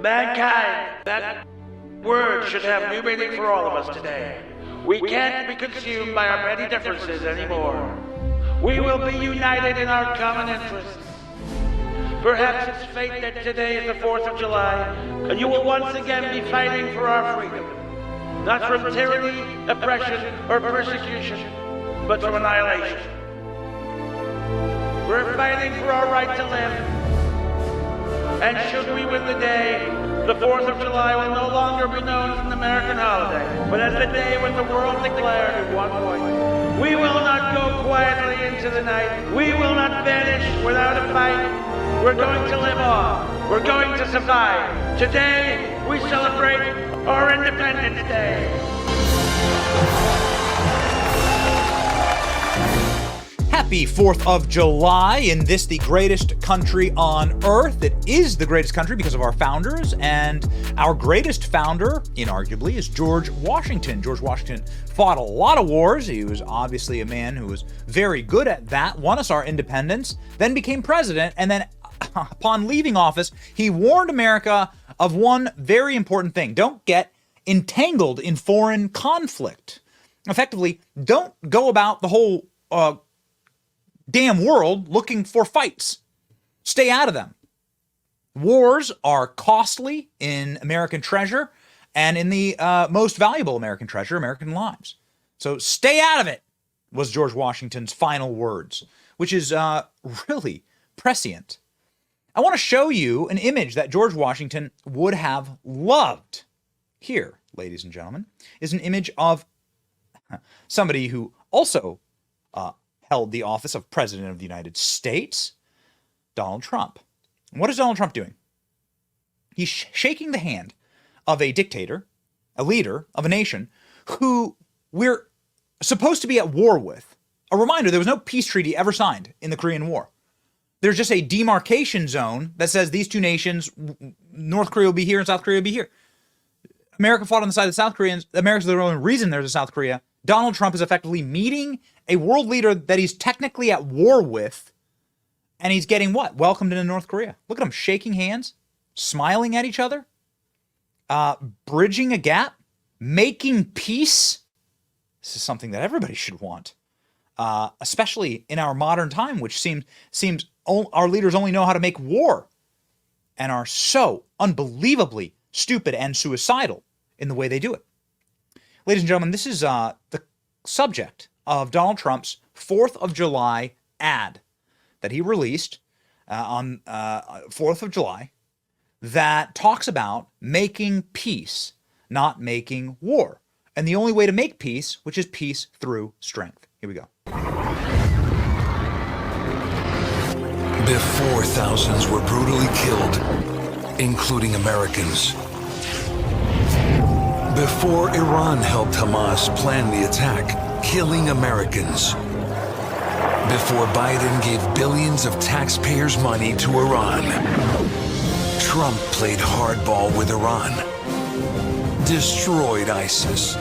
Mankind, that word should have new meaning for all of us today. We can't be consumed by our petty differences anymore. We will be united in our common interests. Perhaps it's fate that today is the 4th of July, and you will once again be fighting for our freedom. Not from tyranny, oppression, or persecution, but from annihilation. We're fighting for our right to live. And should we win the day, the 4th of July will no longer be known as an American holiday, but as the day when the world declared in one voice, we will not go quietly into the night. We will not vanish without a fight. We're going to live on. We're going to survive. Today, we celebrate our Independence Day. Happy 4th of July in this, the greatest country on earth. It is the greatest country because of our founders, and our greatest founder, inarguably, is George Washington. George Washington fought a lot of wars. He was obviously a man who was very good at that, won us our independence, then became president, and then upon leaving office, he warned America of one very important thing. Don't get entangled in foreign conflict. Effectively, don't go about the whole damn world looking for fights. Stay out of them. Wars are costly in American treasure and in the most valuable American treasure, American lives. So stay out of it, was George Washington's final words, which is really prescient. I want to show you an image that George Washington would have loved. Here, ladies and gentlemen, is an image of somebody who also held the office of President of the United States, Donald Trump. And what is Donald Trump doing? He's shaking the hand of a dictator, a leader of a nation who we're supposed to be at war with. A reminder, there was no peace treaty ever signed in the Korean War. There's just a demarcation zone that says these two nations, North Korea will be here and South Korea will be here. America fought on the side of the South Koreans. America's the only reason there's a South Korea. Donald Trump is effectively meeting a world leader that he's technically at war with, and he's getting what? Welcomed into North Korea. Look at him shaking hands, smiling at each other, bridging a gap, making peace. This is something that everybody should want, especially in our modern time, which seems our leaders only know how to make war and are so unbelievably stupid and suicidal in the way they do it. Ladies and gentlemen, this is the subject of Donald Trump's 4th of July ad that he released on 4th of July that talks about making peace, not making war. And the only way to make peace, which is peace through strength. Here we go. Before thousands were brutally killed, including Americans. Before Iran helped Hamas plan the attack, killing Americans. Before Biden gave billions of taxpayers' money to Iran. Trump played hardball with Iran. Destroyed ISIS.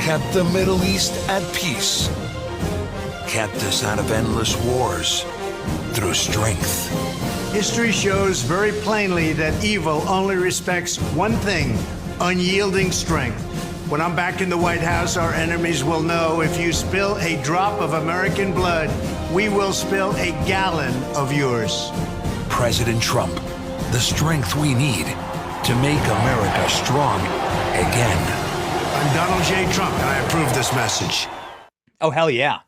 Kept the Middle East at peace. Kept us out of endless wars through strength. History shows very plainly that evil only respects one thing: unyielding strength. When I'm back in the White House, our enemies will know if you spill a drop of American blood, we will spill a gallon of yours. President Trump, the strength we need to make America strong again. I'm Donald J. Trump, and I approve this message. Oh, hell yeah.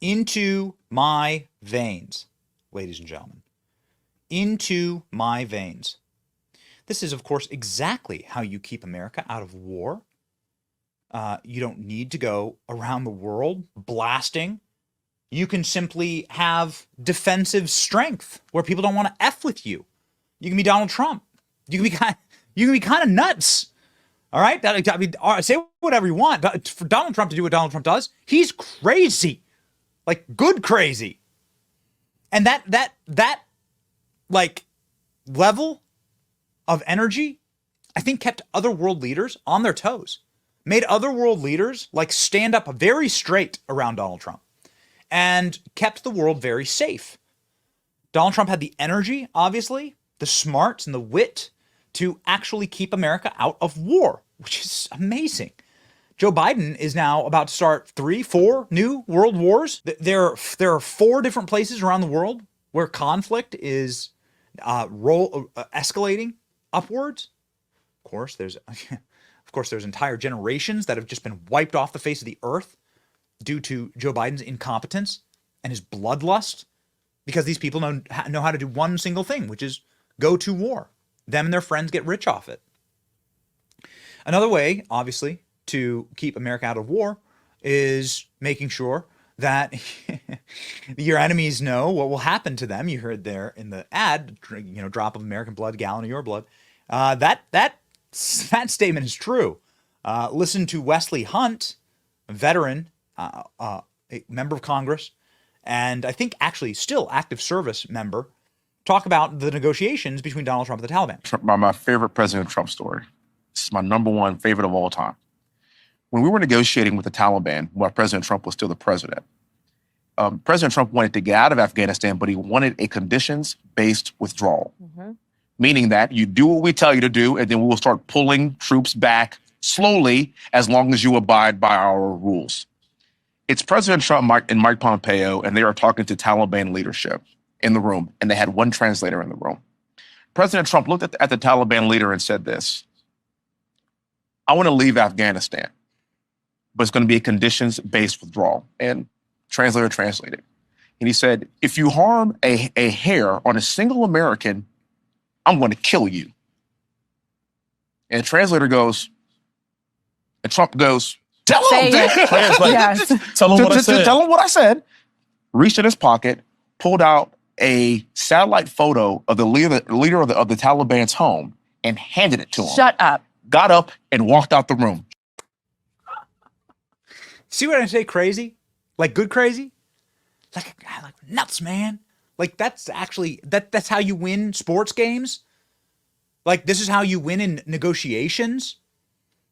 Into my veins, ladies and gentlemen. Into my veins. This is, of course, exactly how you keep America out of war. You don't need to go around the world blasting. You can simply have defensive strength where people don't want to F with you. You can be Donald Trump. You can be kind of nuts. All right? I mean, say whatever you want. But for Donald Trump to do what Donald Trump does, he's crazy. Like, good crazy. And that like, level of energy, I think, kept other world leaders on their toes. Made other world leaders, like, stand up very straight around Donald Trump. And kept the world very safe. Donald Trump had the energy, obviously, the smarts and the wit to actually keep America out of war, which is amazing. Joe Biden is now about to start 3-4 new world wars. There are 4 different places around the world where conflict is escalating upwards. Of course, there's entire generations that have just been wiped off the face of the earth due to Joe Biden's incompetence and his bloodlust, because these people know how to do one single thing, which is go to war. Them and their friends get rich off it. Another way, obviously, to keep America out of war is making sure that your enemies know what will happen to them. You heard there in the ad, drop of American blood, gallon of your blood. That statement is true. Listen to Wesley Hunt, a veteran, a member of Congress, and I think actually still active service member, talk about the negotiations between Donald Trump and the Taliban. My favorite President Trump story. This is my number one favorite of all time. When we were negotiating with the Taliban, while President Trump was still the president, President Trump wanted to get out of Afghanistan, but he wanted a conditions-based withdrawal, meaning that you do what we tell you to do, and then we will start pulling troops back slowly as long as you abide by our rules. It's President Trump and Mike Pompeo, and they are talking to Taliban leadership in the room, and they had one translator in the room. President Trump looked at the Taliban leader and said this: I want to leave Afghanistan, but it's going to be a conditions-based withdrawal. And translator translated. And he said, if you harm a hair on a single American, I'm going to kill you. And the translator goes, and Trump goes, tell him that. Yes. Tell him what I said. Tell him what I said. Reached in his pocket, pulled out a satellite photo of the leader of the Taliban's home and handed it to him. Shut up. Got up and walked out the room. See what I say? Crazy? Like good crazy? Like nuts, man. Like that's actually, that's how you win sports games. Like this is how you win in negotiations.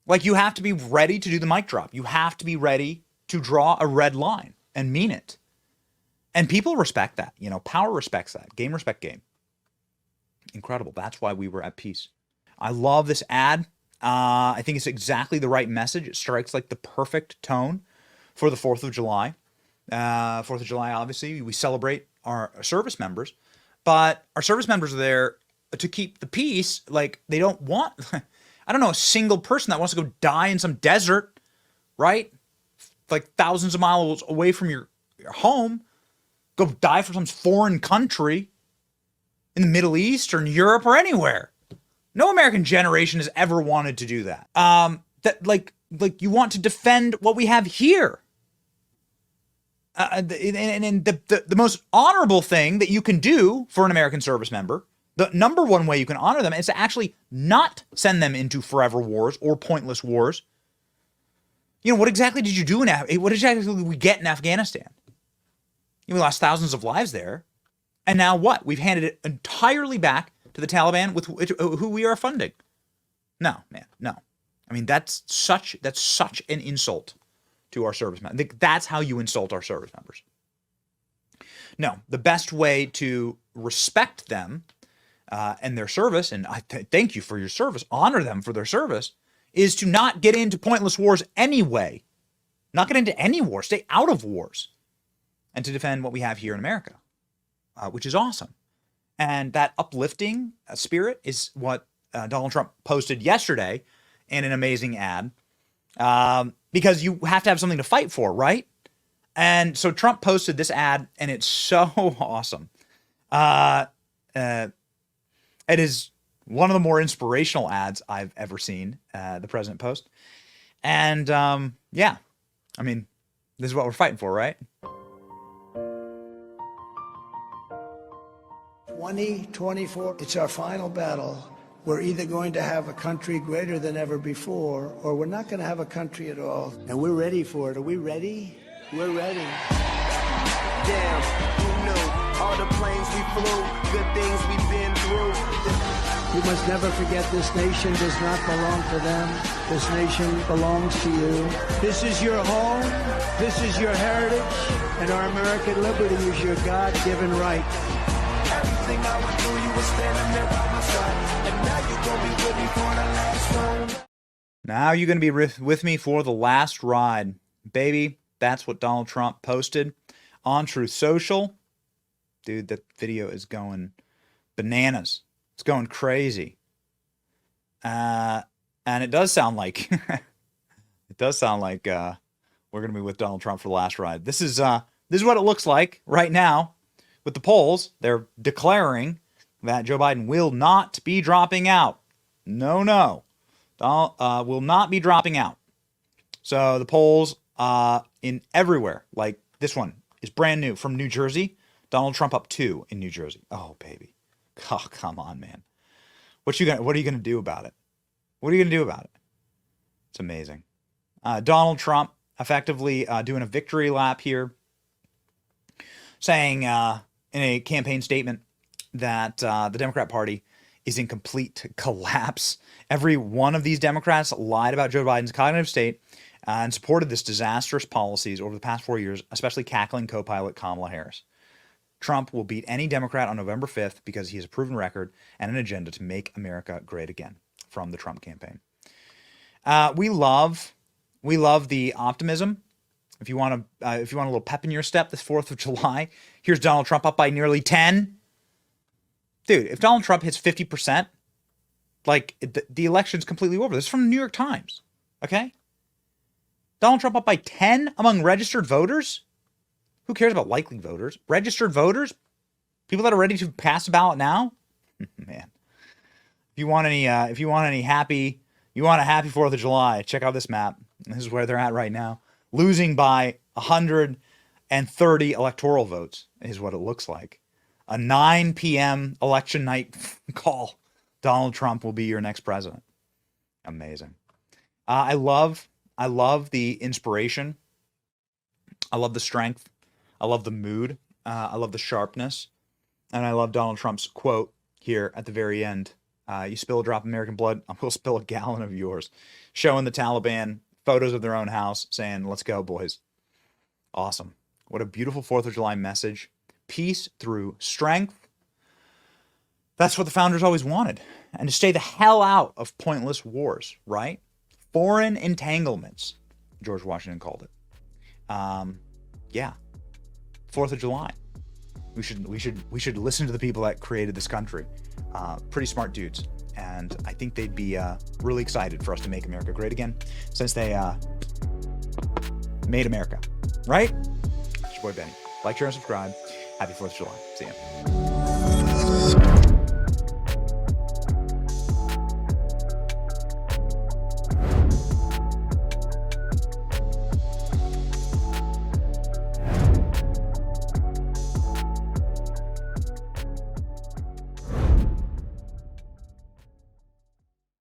Like you have to be ready to do the mic drop. You have to be ready to draw a red line and mean it. And people respect that. Power respects that. Game respect game. Incredible. That's why we were at peace. I love this ad. I think it's exactly the right message. It strikes like the perfect tone for the 4th of July. 4th of July, obviously, we celebrate our service members, but our service members are there to keep the peace. Like they don't want, I don't know, a single person that wants to go die in some desert, right? Like thousands of miles away from your home, go die for some foreign country in the Middle East or in Europe or anywhere. No American generation has ever wanted to do that. That like you want to defend what we have here. And the most honorable thing that you can do for an American service member, the number one way you can honor them, is to actually not send them into forever wars or pointless wars. What exactly did you do what exactly did we get in Afghanistan? We lost thousands of lives there. And now what? We've handed it entirely back to the Taliban with who we are funding. No, man, no. I mean, that's such an insult to our service members. I think that's how you insult our service members. No, the best way to respect them and their service, and I thank you for your service, honor them for their service, is to not get into pointless wars anyway. Not get into any war. Stay out of wars. And to defend what we have here in America, which is awesome. And that uplifting spirit is what Donald Trump posted yesterday in an amazing ad. Because you have to have something to fight for, right? And so Trump posted this ad, and it's so awesome. It is one of the more inspirational ads I've ever seen, the president post. And yeah, I mean, this is what we're fighting for, right? 2024, it's our final battle. We're either going to have a country greater than ever before, or we're not going to have a country at all. And we're ready for it. Are we ready? We're ready. Damn, who knew? All the planes we flew, good things we've been through. We must never forget this nation does not belong to them. This nation belongs to you. This is your home. This is your heritage. And our American liberty is your God-given right. Everything I went through, you were standing there by my side. And now you're gonna be with me for the last ride. Now you're going to be with me for the last ride. Baby, that's what Donald Trump posted on Truth Social. Dude, that video is going bananas. It's going crazy. And it does sound like we're going to be with Donald Trump for the last ride. This is what it looks like right now with the polls. They're declaring that Joe Biden will not be dropping out. No. Donald will not be dropping out. So the polls in everywhere, like this one is brand new from New Jersey. Donald Trump up 2 in New Jersey. Oh, baby. Oh, come on, man. What are you gonna do about it? What are you gonna do about it? It's amazing. Donald Trump effectively doing a victory lap here, saying in a campaign statement that the Democrat Party is in complete collapse. Every one of these Democrats lied about Joe Biden's cognitive state and supported this disastrous policies over the past 4 years, especially cackling co-pilot Kamala Harris. Trump will beat any Democrat on November 5th because he has a proven record and an agenda to make America great again from the Trump campaign. We love the optimism. If you want a little pep in your step this 4th of July, here's Donald Trump up by nearly 10. Dude, if Donald Trump hits 50%, like the election's completely over. This is from the New York Times. Okay? Donald Trump up by 10 among registered voters? Who cares about likely voters? Registered voters? People that are ready to cast a ballot now? Man. If you want a happy 4th of July, check out this map. This is where they're at right now. Losing by 130 electoral votes is what it looks like. A 9 p.m. election night call. Donald Trump will be your next president. Amazing. I love the inspiration. I love the strength. I love the mood. I love the sharpness. And I love Donald Trump's quote here at the very end. You spill a drop of American blood, I will spill a gallon of yours. Showing the Taliban photos of their own house saying, let's go, boys. Awesome. What a beautiful 4th of July message. Peace through strength. That's what the founders always wanted. And to stay the hell out of pointless wars, right? Foreign entanglements, George Washington called it. Yeah. 4th of July. We should listen to the people that created this country. Pretty smart dudes. And I think they'd be really excited for us to make America great again, since they made America. Right? It's your boy Benny. Like, share, and subscribe. Happy 4th of July. See ya.